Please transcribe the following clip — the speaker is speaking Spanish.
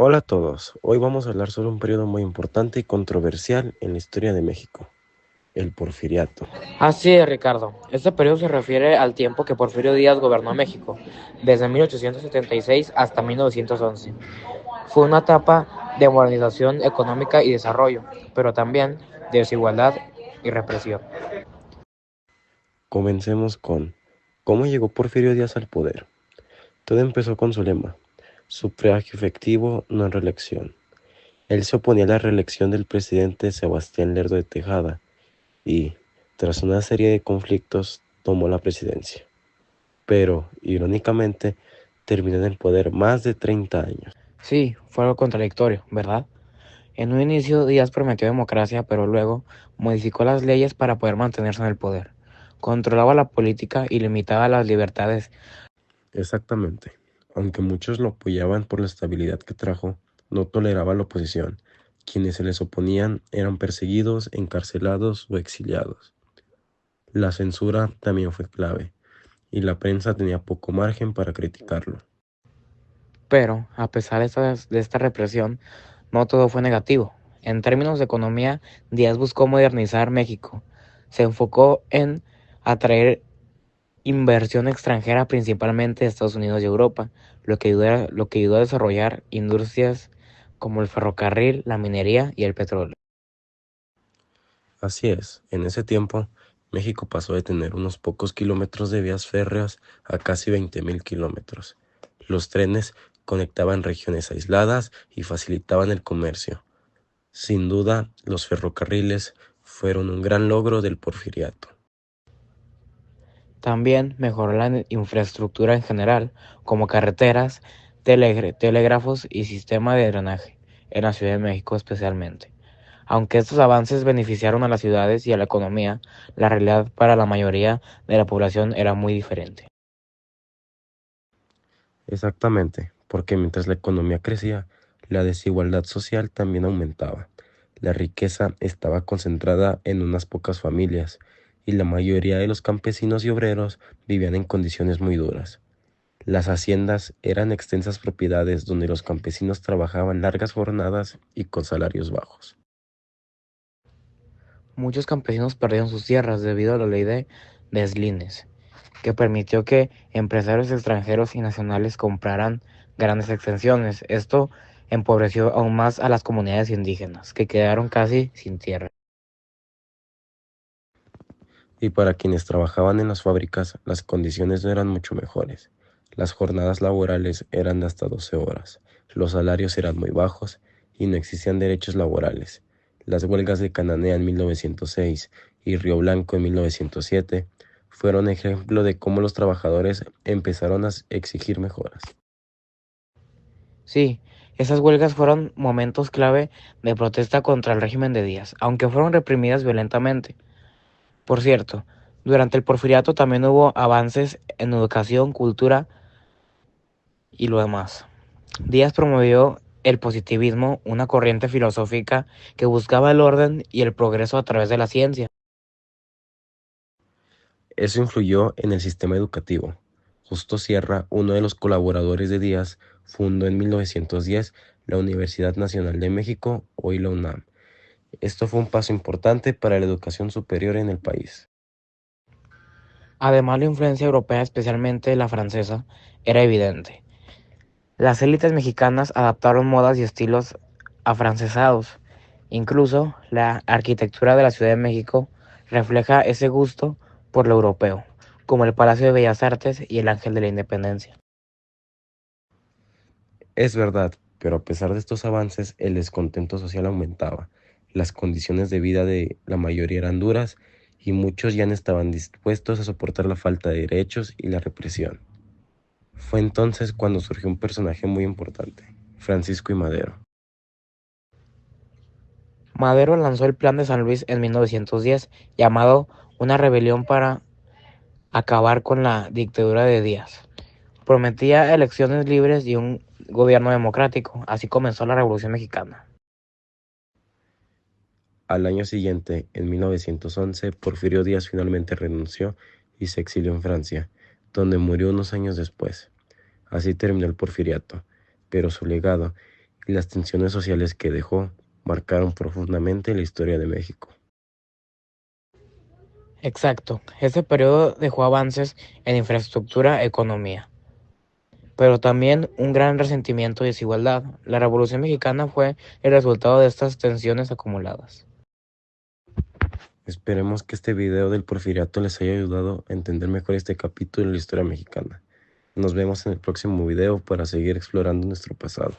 Hola a todos, hoy vamos a hablar sobre un periodo muy importante y controversial en la historia de México, el Porfiriato. Así es, Ricardo. Este periodo se refiere al tiempo que Porfirio Díaz gobernó México, desde 1876 hasta 1911. Fue una etapa de modernización económica y desarrollo, pero también de desigualdad y represión. Comencemos con ¿cómo llegó Porfirio Díaz al poder? Todo empezó con su lema, sufragio efectivo, no reelección. Él se oponía a la reelección del presidente Sebastián Lerdo de Tejada y, tras una serie de conflictos, tomó la presidencia. Pero, irónicamente, terminó en el poder más de 30 años. Sí, fue algo contradictorio, ¿verdad? En un inicio Díaz prometió democracia, pero luego modificó las leyes para poder mantenerse en el poder. Controlaba la política y limitaba las libertades. Exactamente. Aunque muchos lo apoyaban por la estabilidad que trajo, no toleraba la oposición. Quienes se les oponían eran perseguidos, encarcelados o exiliados. La censura también fue clave, y la prensa tenía poco margen para criticarlo. Pero, a pesar de esta represión, no todo fue negativo. En términos de economía, Díaz buscó modernizar México. Se enfocó en atraer inversión extranjera, principalmente de Estados Unidos y Europa, lo que ayudó a desarrollar industrias como el ferrocarril, la minería y el petróleo. Así es, en ese tiempo, México pasó de tener unos pocos kilómetros de vías férreas a casi 20.000 kilómetros. Los trenes conectaban regiones aisladas y facilitaban el comercio. Sin duda, los ferrocarriles fueron un gran logro del Porfiriato. También mejoró la infraestructura en general, como carreteras, telégrafos y sistema de drenaje, en la Ciudad de México especialmente. Aunque estos avances beneficiaron a las ciudades y a la economía, la realidad para la mayoría de la población era muy diferente. Exactamente, porque mientras la economía crecía, la desigualdad social también aumentaba. La riqueza estaba concentrada en unas pocas familias, y la mayoría de los campesinos y obreros vivían en condiciones muy duras. Las haciendas eran extensas propiedades donde los campesinos trabajaban largas jornadas y con salarios bajos. Muchos campesinos perdieron sus tierras debido a la ley de deslines, que permitió que empresarios extranjeros y nacionales compraran grandes extensiones. Esto empobreció aún más a las comunidades indígenas, que quedaron casi sin tierra. Y para quienes trabajaban en las fábricas, las condiciones no eran mucho mejores. Las jornadas laborales eran de hasta 12 horas, los salarios eran muy bajos y no existían derechos laborales. Las huelgas de Cananea en 1906 y Río Blanco en 1907 fueron ejemplo de cómo los trabajadores empezaron a exigir mejoras. Sí, esas huelgas fueron momentos clave de protesta contra el régimen de Díaz, aunque fueron reprimidas violentamente. Por cierto, durante el Porfiriato también hubo avances en educación, cultura y lo demás. Díaz promovió el positivismo, una corriente filosófica que buscaba el orden y el progreso a través de la ciencia. Eso influyó en el sistema educativo. Justo Sierra, uno de los colaboradores de Díaz, fundó en 1910 la Universidad Nacional de México, hoy la UNAM. Esto fue un paso importante para la educación superior en el país. Además, la influencia europea, especialmente la francesa, era evidente. Las élites mexicanas adaptaron modas y estilos afrancesados. Incluso la arquitectura de la Ciudad de México refleja ese gusto por lo europeo, como el Palacio de Bellas Artes y el Ángel de la Independencia. Es verdad, pero a pesar de estos avances, el descontento social aumentaba. Las condiciones de vida de la mayoría eran duras y muchos ya no estaban dispuestos a soportar la falta de derechos y la represión. Fue entonces cuando surgió un personaje muy importante, Francisco I. Madero. Madero lanzó el Plan de San Luis en 1910, llamado una rebelión para acabar con la dictadura de Díaz. Prometía elecciones libres y un gobierno democrático. Así comenzó la Revolución Mexicana. Al año siguiente, en 1911, Porfirio Díaz finalmente renunció y se exilió en Francia, donde murió unos años después. Así terminó el porfiriato, pero su legado y las tensiones sociales que dejó marcaron profundamente la historia de México. Exacto, ese periodo dejó avances en infraestructura, economía, pero también un gran resentimiento y desigualdad. La Revolución Mexicana fue el resultado de estas tensiones acumuladas. Esperemos que este video del Porfiriato les haya ayudado a entender mejor este capítulo de la historia mexicana. Nos vemos en el próximo video para seguir explorando nuestro pasado.